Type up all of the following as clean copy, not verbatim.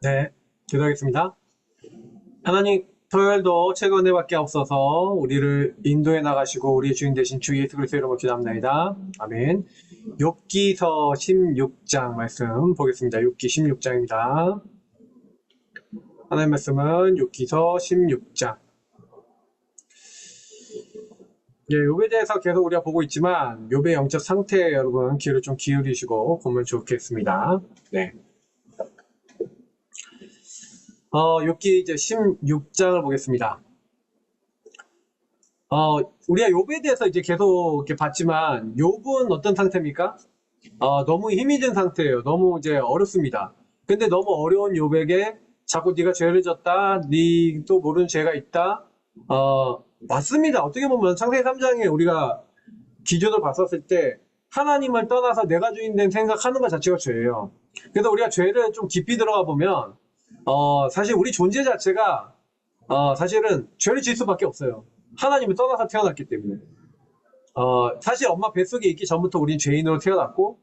네, 기도하겠습니다. 하나님, 토요일도 최고 은혜밖에 없어서 우리를 인도해 나가시고 우리의 주인 되신 주 예수 그리스도의 이름으로 기도합니다. 아멘. 욥기서 16장 말씀 보겠습니다. 욥기 16장입니다. 하나님 말씀은 욥기서 16장. 예, 욥에 대해서 계속 우리가 보고 있지만 욥의 영적 상태에 여러분 귀를 좀 기울이시고 보면 좋겠습니다. 네. 욥기 이제 16장을 보겠습니다. 우리가 욥에 대해서 이제 계속 이렇게 봤지만 욥은 어떤 상태입니까? 너무 힘이 든 상태예요. 너무 이제 어렵습니다. 근데 너무 어려운 욥에게 자꾸 네가 죄를 졌다, 네도 모르는 죄가 있다. 맞습니다. 어떻게 보면 창세기 3장에 우리가 기준을 봤었을 때 하나님을 떠나서 내가 주인 된 생각하는 것 자체가 죄예요. 그래서 우리가 죄를 좀 깊이 들어가 보면 사실 우리 존재 자체가 사실은 죄를 지을 수밖에 없어요. 하나님을 떠나서 태어났기 때문에. 사실 엄마 뱃속에 있기 전부터 우린 죄인으로 태어났고,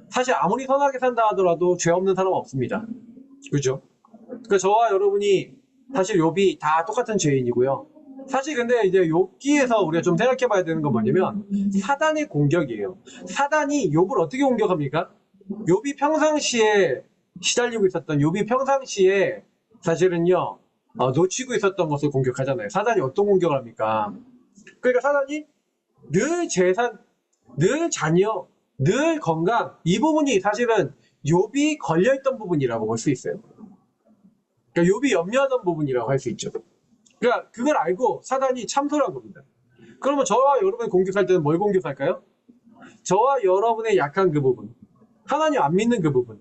사실 아무리 선하게 산다 하더라도 죄 없는 사람은 없습니다. 그죠? 그러니까 저와 여러분이 사실 욥이 다 똑같은 죄인이고요. 사실 근데 이제 욥기에서 우리가 좀 생각해 봐야 되는 건 뭐냐면 사단의 공격이에요. 사단이 욥을 어떻게 공격합니까? 욥이 평상시에 시달리고 있었던, 욥이 평상시에 사실은요 놓치고 있었던 것을 공격하잖아요. 사단이 어떤 공격을 합니까? 그러니까 사단이 늘 재산, 늘 자녀, 늘 건강, 이 부분이 사실은 욥이 걸려있던 부분이라고 볼 수 있어요. 그러니까 욥이 염려하던 부분이라고 할 수 있죠. 그러니까 그걸 알고 사단이 참소를 한 겁니다. 그러면 저와 여러분이 공격할 때는 뭘 공격할까요? 저와 여러분의 약한 그 부분, 하나님 안 믿는 그 부분,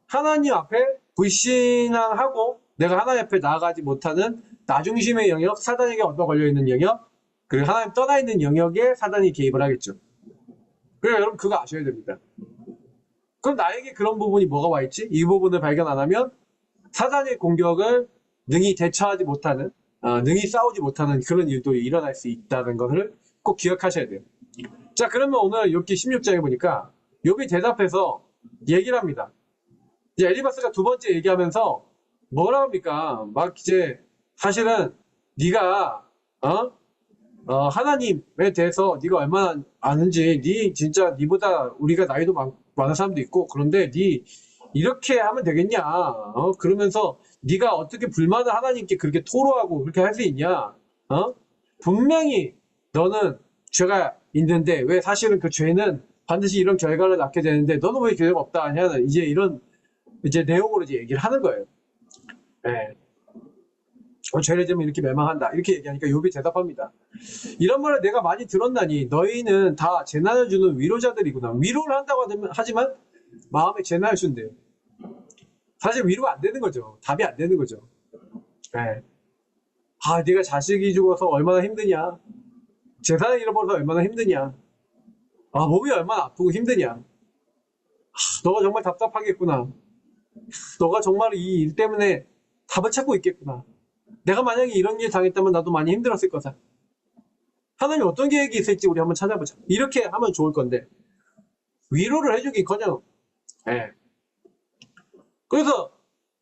하나님 앞에 불신앙하고 내가 하나님 앞에 나아가지 못하는 나중심의 영역, 사단에게 얻어 걸려있는 영역, 그리고 하나님 떠나 있는 영역에 사단이 개입을 하겠죠. 그러니까 여러분 그거 아셔야 됩니다. 그럼 나에게 그런 부분이 뭐가 와 있지? 이 부분을 발견 안 하면 사단의 공격을 능히 대처하지 못하는, 능히 싸우지 못하는 그런 일도 일어날 수 있다는 것을 꼭 기억하셔야 돼요. 자, 그러면 오늘 욥기 16장에 보니까 욥이 대답해서 얘기를 합니다. 이제 엘리바스가 두 번째 얘기하면서 뭐라 합니까? 막 이제 사실은 네가 하나님에 대해서 네가 얼마나 아는지, 네 진짜 네보다 우리가 나이도 많은 사람도 있고 그런데 네 이렇게 하면 되겠냐? 그러면서 네가 어떻게 불만을 하나님께 그렇게 토로하고 그렇게 할 수 있냐? 분명히 너는 죄가 있는데 왜 사실은 그 죄는 반드시 이런 결과를 낳게 되는데 너는 왜 죄가 없다 하냐는 이제 이런 이제 내용으로 이제 얘기를 하는 거예요. 네. 죄를 지으면 이렇게 멸망한다. 이렇게 얘기하니까 욥이 대답합니다. 이런 말을 내가 많이 들었나니 너희는 다 재난을 주는 위로자들이구나. 위로를 한다고 하지만 마음에 재난을 준대요. 사실 위로가 안 되는 거죠. 답이 안 되는 거죠. 네. 네가 자식이 죽어서 얼마나 힘드냐. 재산을 잃어버려서 얼마나 힘드냐. 몸이 얼마나 아프고 힘드냐. 너가 정말 답답하겠구나. 너가 정말 이 일 때문에 답을 찾고 있겠구나. 내가 만약에 이런 일 당했다면 나도 많이 힘들었을 거다. 하나님 어떤 계획이 있을지 우리 한번 찾아보자. 이렇게 하면 좋을 건데 위로를 해주기커녕 그래서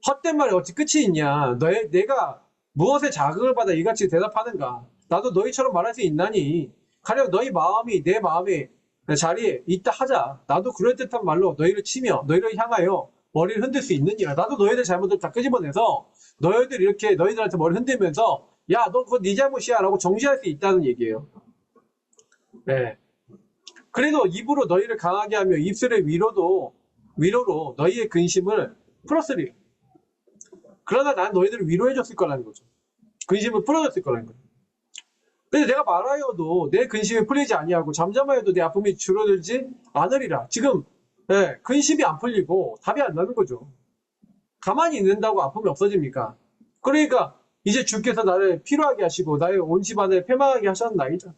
헛된 말에 어찌 끝이 있냐. 내가 무엇에 자극을 받아 이같이 대답하는가. 나도 너희처럼 말할 수 있나니 가령 너희 마음이 내 마음의 자리에 있다 하자. 나도 그럴듯한 말로 너희를 치며 너희를 향하여 머리를 흔들 수 있느니라. 나도 너희들 잘못을 다 끄집어내서 너희들 이렇게 너희들한테 머리 흔들면서 야, 너 그거 네 잘못이야 라고 정지할 수 있다는 얘기예요. 네. 그래도 입으로 너희를 강하게 하며 입술의 위로로 너희의 근심을 풀었으리. 그러나 난 너희들을 위로해줬을 거라는 거죠. 근심을 풀어줬을 거라는 거예요. 근데 내가 말하여도 내 근심이 풀리지 아니하고 잠잠하여도 내 아픔이 줄어들지 않으리라. 지금 근심이 안 풀리고 답이 안 나는 거죠. 가만히 있는다고 아픔이 없어집니까? 그러니까 이제 주께서 나를 피로하게 하시고 나의 온 집안을 패망하게 하셨나이다.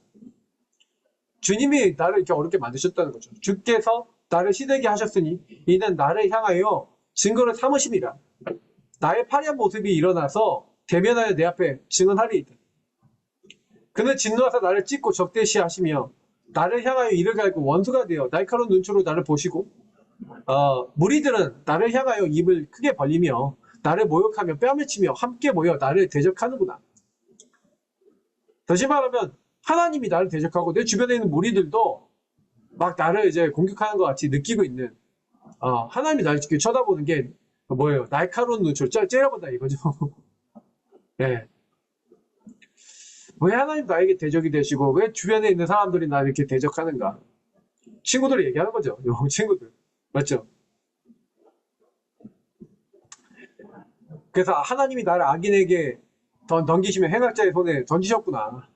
주님이 나를 이렇게 어렵게 만드셨다는 거죠. 주께서 나를 시들게 하셨으니 이는 나를 향하여 증거를 삼으심이라. 나의 파리한 모습이 일어나서 대면하여 내 앞에 증언하리이다. 그는 진노하사 나를 찢고 적대시하시며 나를 향하여 이를 갈고 원수가 되어 날카로운 눈초로 나를 보시고 무리들은 나를 향하여 입을 크게 벌리며 나를 모욕하며 뺨을 치며 함께 모여 나를 대적하는구나. 다시 말하면 하나님이 나를 대적하고 내 주변에 있는 무리들도 막 나를 이제 공격하는 것 같이 느끼고 있는 하나님이 나를 이렇게 쳐다보는 게 뭐예요? 날카로운 눈으로 째려본다 이거죠. 네. 왜 하나님 나에게 대적이 되시고 왜 주변에 있는 사람들이 나를 이렇게 대적하는가? 친구들이 얘기하는 거죠. 친구들. 맞죠? 그래서 하나님이 나를 악인에게 넘기시면 행악자의 손에 던지셨구나.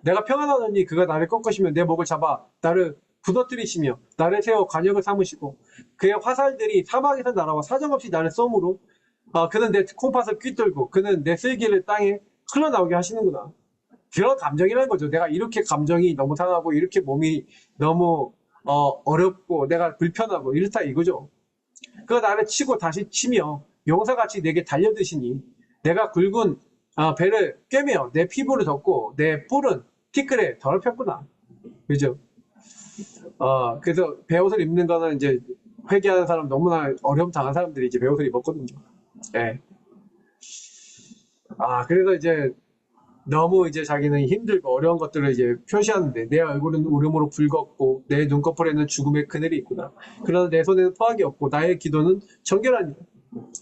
내가 평안하더니 그가 나를 꺾으시면 내 목을 잡아 나를 부서뜨리시며 나를 세워 관역을 삼으시고 그의 화살들이 사막에서 날아와 사정없이 나를 쏘므로 그는 내 콩팥을 꿰뚫고 그는 내 슬기를 땅에 흘러나오게 하시는구나. 그런 감정이라는 거죠. 내가 이렇게 감정이 너무 상하고 이렇게 몸이 너무 어렵고 내가 불편하고 이렇다 이거죠. 그가 나를 치고 다시 치며 용사같이 내게 달려드시니 내가 굵은 배를 꿰매어 내 피부를 덮고 내 뿔은 티끌에 더럽혔구나. 그죠? 그래서 배옷을 입는 거는 이제 회개하는 사람 너무나 어려움 당한 사람들이 이제 배옷을 입었거든요. 예. 그래서 이제 너무 이제 자기는 힘들고 어려운 것들을 이제 표시하는데 내 얼굴은 울음으로 붉었고 내 눈꺼풀에는 죽음의 그늘이 있구나. 그러나 내 손에는 토악이 없고 나의 기도는 정결하니라.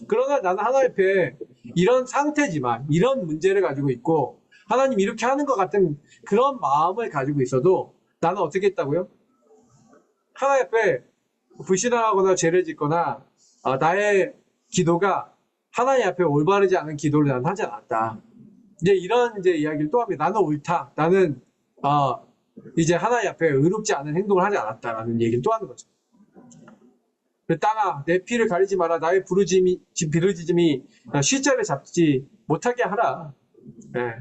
그러나 나는 하나님 앞에 이런 상태지만 이런 문제를 가지고 있고 하나님 이렇게 하는 것 같은 그런 마음을 가지고 있어도 나는 어떻게 했다고요? 하나님 앞에 불신하거나 죄를 짓거나 나의 기도가 하나님 앞에 올바르지 않은 기도를 나는 하지 않았다. 이제 이런 이제 이야기를 또 합니다. 나는 옳다. 나는 이제 하나님 앞에 의롭지 않은 행동을 하지 않았다라는 얘기를 또 하는 거죠. 땅아, 내 피를 가리지 마라. 나의 비르짖음이 실자를 잡지 못하게 하라. 네.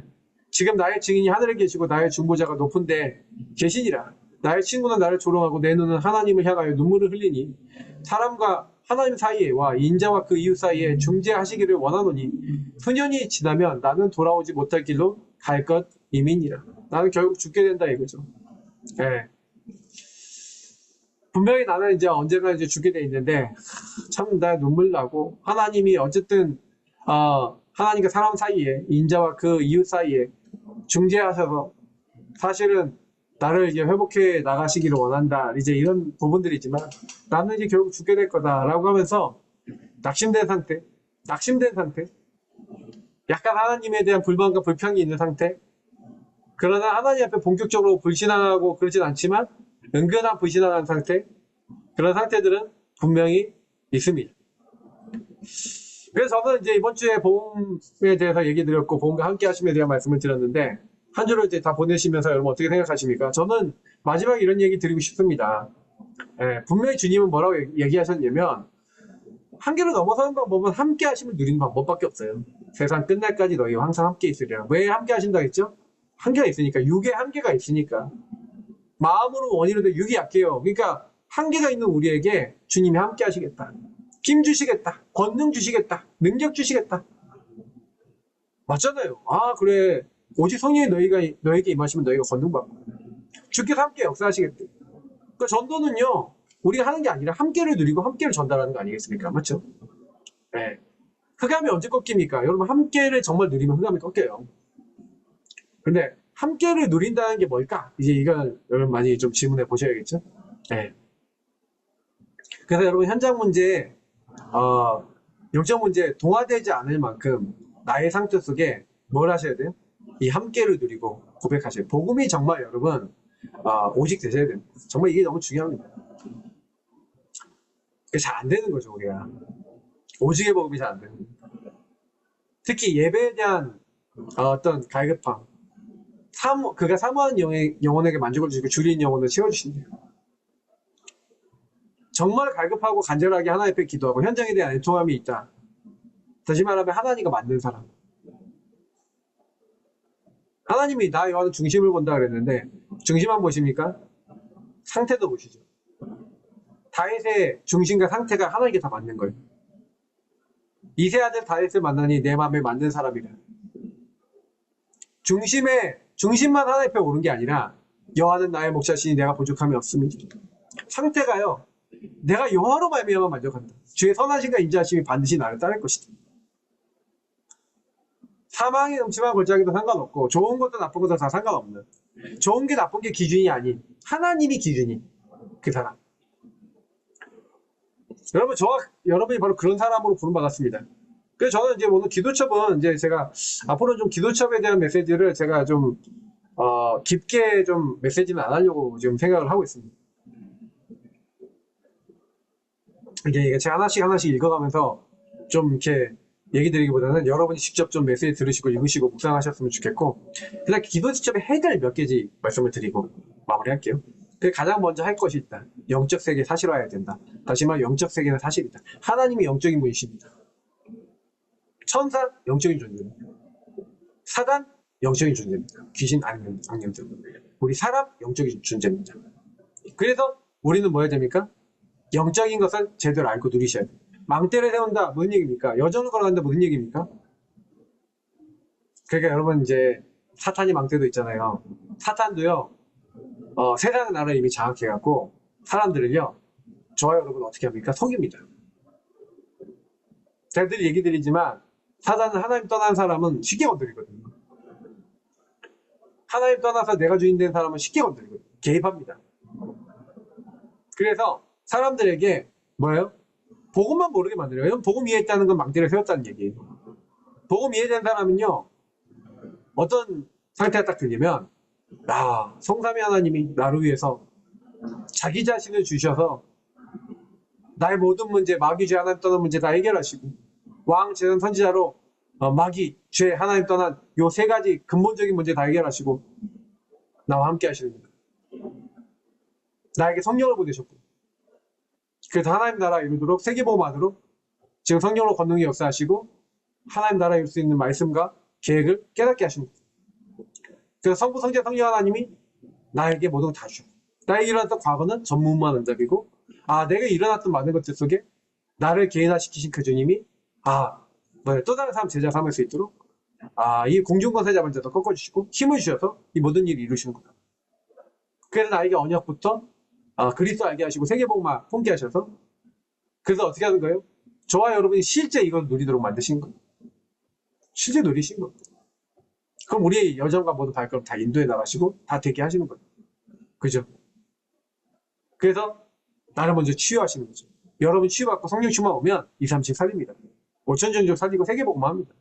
지금 나의 증인이 하늘에 계시고 나의 중보자가 높은데 계시니라. 나의 친구는 나를 조롱하고 내 눈은 하나님을 향하여 눈물을 흘리니 사람과 하나님 사이에와 인자와 그 이웃 사이에 중재하시기를 원하노니 수년이 지나면 나는 돌아오지 못할 길로 갈 것임이니라. 나는 결국 죽게 된다 이거죠. 네. 분명히 나는 이제 언젠가 이제 죽게 돼 있는데 참 나 눈물 나고 하나님이 어쨌든 하나님과 사람 사이에 인자와 그 이웃 사이에 중재하셔서 사실은 나를 이제 회복해 나가시기를 원한다. 이제 이런 부분들이지만 나는 이제 결국 죽게 될 거다라고 하면서 낙심된 상태, 약간 하나님에 대한 불만과 불평이 있는 상태. 그러나 하나님 앞에 본격적으로 불신하고 그러진 않지만 은근한 불신하는 상태. 그런 상태들은 분명히 있습니다. 그래서 저는 이제 이번 주에 복음에 대해서 얘기 드렸고 복음과 함께 하심에 대한 말씀을 드렸는데 한 주를 이제 다 보내시면서 여러분 어떻게 생각하십니까? 저는 마지막에 이런 얘기 드리고 싶습니다. 분명히 주님은 뭐라고 얘기하셨냐면 한계를 넘어서는 방법은 함께 하심을 누리는 방법밖에 없어요. 세상 끝날까지 너희와 항상 함께 있으리라. 왜 함께 하신다 했죠? 한계가 있으니까. 육의 한계가 있으니까. 마음으로 원이로도 육이 약해요. 그러니까 한계가 있는 우리에게 주님이 함께 하시겠다. 힘 주시겠다. 권능 주시겠다. 능력 주시겠다. 맞잖아요. 그래. 오직 성령이 너에게 임하시면 너희가 권능받고 주께서 함께 역사하시겠다. 그러니까 전도는요. 우리가 하는 게 아니라 함께를 누리고 함께를 전달하는 거 아니겠습니까? 맞죠? 네. 흑암이 언제 꺾입니까? 여러분 함께를 정말 누리면 흑암이 꺾여요. 근데 함께를 누린다는 게 뭘까? 이제 이걸 여러분 많이 좀 질문해 보셔야겠죠? 네. 그래서 여러분 현장 문제, 영적 문제 동화되지 않을 만큼 나의 상태 속에 뭘 하셔야 돼요? 이 함께를 누리고 고백하셔야 돼요. 복음이 정말 여러분 오직 되셔야 돼요. 정말 이게 너무 중요합니다. 잘 안 되는 거죠 우리가. 오직의 복음이 잘 안 되는 거예요. 특히 예배에 대한 어떤 갈급함. 그가 사모하는 영혼에게 만족을 주시고 줄인 영혼을 채워주신대요. 정말 갈급하고 간절하게 하나님 앞에 기도하고 현장에 대한 애통함이 있다. 다시 말하면 하나님과 맞는 사람. 하나님이 나 요한은 중심을 본다 그랬는데 중심만 보십니까? 상태도 보시죠. 다윗의 중심과 상태가 하나님께 다 맞는 거예요. 이세 아들 다윗을 만나니 내 마음에 맞는 사람이라. 중심만 하나님 앞에 오른 게 아니라 여호와는 나의 목자시니 내가 부족함이 없습니다. 상태가요. 내가 여호와로 말미암아 만족한다. 주의 선하심과 인자하심이 반드시 나를 따를 것이다. 사망의 음침한 골짜기도 상관없고 좋은 것도 나쁜 것도 다 상관없는, 좋은 게 나쁜 게 기준이 아닌 하나님이 기준이 그 사람. 여러분, 여러분이 바로 그런 사람으로 부름받았습니다. 그래서 저는 이제 오늘 기도첩은 이제 제가 앞으로는 좀 기도첩에 대한 메시지를 제가 좀 깊게 좀 메시지는 안 하려고 지금 생각을 하고 있습니다. 이게 제가 하나씩 읽어가면서 좀 이렇게 얘기 드리기보다는 여러분이 직접 좀 메시지 들으시고 읽으시고 묵상하셨으면 좋겠고, 그냥 기도첩에 해야 될 몇 가지 말씀을 드리고 마무리할게요. 가장 먼저 할 것이 있다. 영적 세계 사실화해야 된다. 다시 말해 영적 세계는 사실이다. 하나님이 영적인 분이십니다. 천사 영적인 존재입니다. 사단 영적인 존재입니다. 귀신 악령들. 우리 사람 영적인 존재입니다. 그래서 우리는 뭐 해야 됩니까? 영적인 것을 제대로 알고 누리셔야 돼요. 망대를 세운다 무슨 얘기입니까? 여정을 걸어간다 무슨 얘기입니까? 그러니까 여러분, 이제 사탄이 망대도 있잖아요. 사탄도요 세상 나라를 이미 장악해갖고 사람들을요, 저와 여러분 어떻게 합니까? 속입니다. 제가 늘 얘기 드리지만 사단은 하나님 떠난 사람은 쉽게 건드리거든요. 하나님 떠나서 내가 주인 된 사람은 쉽게 건드리거든요. 개입합니다. 그래서 사람들에게 뭐예요? 복음만 모르게 만들어요. 여러분, 복음 이해했다는 건 망대를 세웠다는 얘기예요. 복음 이해된 사람은요, 어떤 상태가 딱 들리면, 성삼위 하나님이 나를 위해서 자기 자신을 주셔서 나의 모든 문제, 마귀, 죄, 하나님 떠난 문제 다 해결하시고, 왕, 재선, 선지자로 마귀, 죄, 하나님 떠난 요 세 가지 근본적인 문제 다 해결하시고 나와 함께 하시는 거예요. 나에게 성령을 보내셨고, 그래서 하나님 나라 이루도록 세계복음하도록 지금 성령으로 권능이 역사하시고 하나님 나라 이룰 수 있는 말씀과 계획을 깨닫게 하시는 거예요. 그래서 성부, 성자, 성령 하나님이 나에게 모든 걸 다 주셨고, 나에게 일어났던 과거는 전무후무한 언덕이고, 내가 일어났던 많은 것들 속에 나를 개인화시키신 그 주님이 또 다른 사람 제자 삼을 수 있도록 이 공중권세 잡은 자도 꺾어주시고 힘을 주셔서 이 모든 일을 이루시는 거예요. 그래서 나에게 언약부터 그리스도 알게 하시고 세계복음화 통케 하셔서, 그래서 어떻게 하는 거예요? 저와 여러분이 실제 이걸 누리도록 만드신 거예요. 실제 누리신 거예요. 그럼 우리의 여정과 모든 발걸음 다 인도해 나가시고 다 되게 하시는 거예요. 그죠? 그래서 나를 먼저 치유하시는 거죠. 여러분 치유받고 성령 충만 오면 2, 3씩 살립니다. 5천 종족 살리고 세계복음화 합니다.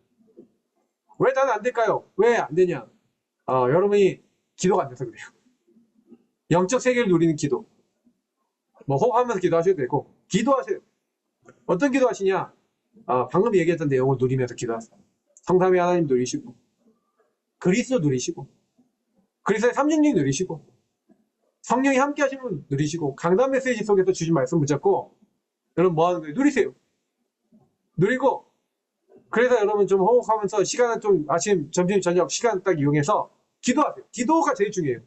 왜 나는 안 될까요? 왜 안 되냐? 여러분이 기도가 안 돼서 그래요. 영적 세계를 누리는 기도. 호흡하면서 기도하셔도 되고, 기도하세요. 어떤 기도 하시냐? 방금 얘기했던 내용을 누리면서 기도하세요. 성삼위 하나님 누리시고, 그리스도 누리시고, 그리스도의 삼중력 누리시고, 성령이 함께 하시는 분 누리시고, 강단 메시지 속에서 주신 말씀 붙잡고, 여러분 뭐 하는 거예요? 누리세요. 누리고, 그래서 여러분 좀 호흡하면서 시간을 좀 아침, 점심, 저녁 시간 딱 이용해서 기도하세요. 기도가 제일 중요해요.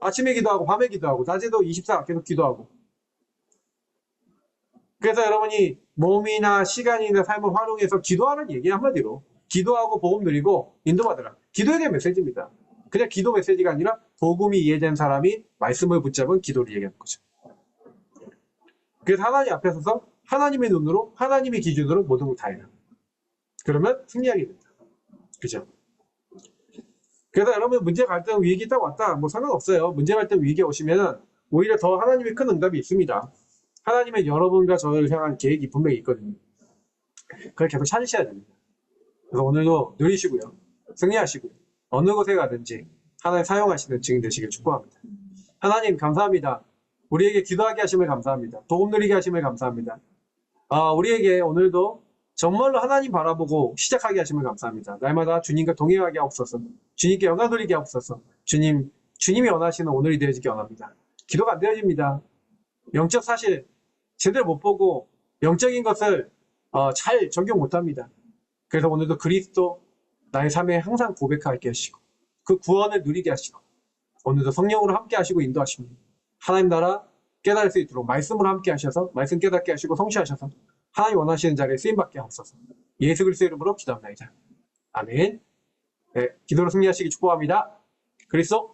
아침에 기도하고, 밤에 기도하고, 낮에도 24 계속 기도하고. 그래서 여러분이 몸이나 시간이나 삶을 활용해서 기도하는 얘기 한마디로 기도하고 복음 누리고 인도받으라. 기도에 대한 메시지입니다. 그냥 기도 메시지가 아니라 복음이 이해된 사람이 말씀을 붙잡은 기도를 얘기하는 거죠. 그래서 하나님 앞에 서서 하나님의 눈으로, 하나님의 기준으로 모든 걸 다 해라. 그러면 승리하게 된다. 그죠? 그래서 여러분 문제, 갈등, 위기 딱 왔다. 상관없어요. 문제, 갈등, 위기에 오시면 오히려 더 하나님의 큰 응답이 있습니다. 하나님의 여러분과 저를 향한 계획이 분명히 있거든요. 그걸 계속 찾으셔야 됩니다. 그래서 오늘도 누리시고요. 승리하시고요. 어느 곳에 가든지 하나님 사용하시는 증인 되시길 축복합니다. 하나님 감사합니다. 우리에게 기도하게 하심을 감사합니다. 복음 누리게 하심을 감사합니다. 우리에게 오늘도 정말로 하나님 바라보고 시작하게 하심을 감사합니다. 날마다 주님과 동행하게 하옵소서. 주님께 영광 돌리게 하옵소서. 주님이 원하시는 오늘이 되어지기 원합니다. 기도가 안 되어집니다. 영적 사실 제대로 못 보고 영적인 것을 잘 적용 못합니다. 그래서 오늘도 그리스도 나의 삶에 항상 고백하게 하시고 그 구원을 누리게 하시고 오늘도 성령으로 함께 하시고 인도하십니다. 하나님 나라 깨달을 수 있도록 말씀으로 함께 하셔서 말씀 깨닫게 하시고 성취하셔서 하나님 원하시는 자리에 쓰임받게 하옵소서. 예수 그리스도의 이름으로 기도합니다. 아멘. 네, 기도로 승리하시기 축복합니다. 그리스도